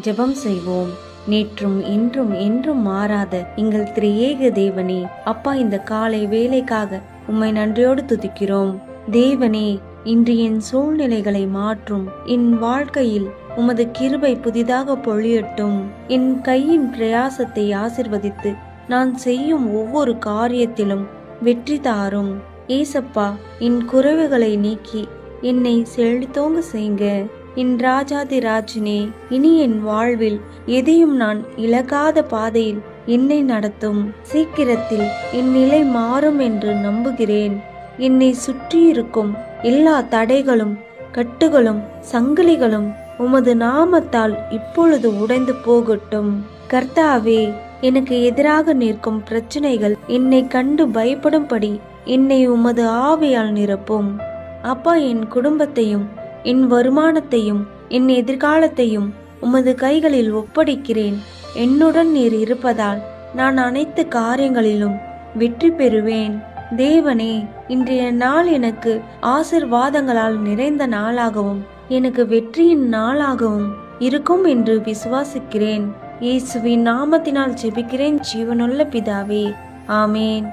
ஜெபம் செய்வோம். நேற்றும் இன்றும் என்றும் மாறாத எங்கள் திரியேக தேவனே, அப்பா, இந்த காலை வேலைக்காக உம்மை நன்றியோடு துதிக்கிறோம். தேவனே, இன்று என் சூழ்நிலைகளை மாற்றும். என் வாழ்க்கையில் உமது கிருபை புதிதாக பொழியட்டும். என் கையின் பிரயாசத்தை ஆசிர்வதித்து நான் செய்யும் ஒவ்வொரு காரியத்திலும் வெற்றி தாரும். ஏசப்பா, என் குறைவுகளை நீக்கி என்னை செழித்தோங்க செய்ங்க. என் ராஜாதி ராஜனே, இனி என் வாழ்வில் எதையும் நான் இழக்காத பாதையில் என்னை நடத்தும். சீக்கிரத்தில் என் நிலை மாறும் என்று நம்புகிறேன். என்னை சுற்றியிருக்கும் எல்லா தடைகளும் கட்டுகளும் சங்கிலிகளும் உமது நாமத்தால் இப்பொழுது உடைந்து போகட்டும். கர்த்தாவே, எனக்கு எதிராக நிற்கும் பிரச்சனைகள் என்னை கண்டு பயப்படும்படி என்னை உமது ஆவியால் நிரப்பும். அப்பா, என் குடும்பத்தையும் என் வருமானத்தையும் என் எதிர்காலத்தையும் உமது கைகளில் ஒப்படைக்கிறேன். என்னுடன் நீர் இருப்பதால் நான் அனைத்து காரியங்களிலும் வெற்றி பெறுவேன். தேவனே, இன்றைய நாள் எனக்கு ஆசிர்வாதங்களால் நிறைந்த நாளாகவும் எனக்கு வெற்றியின் நாளாகவும் இருக்கும் என்று விசுவாசிக்கிறேன். இயேசுவின் நாமத்தினால் ஜெபிக்கிறேன் ஜீவனுள்ள பிதாவே, ஆமேன்.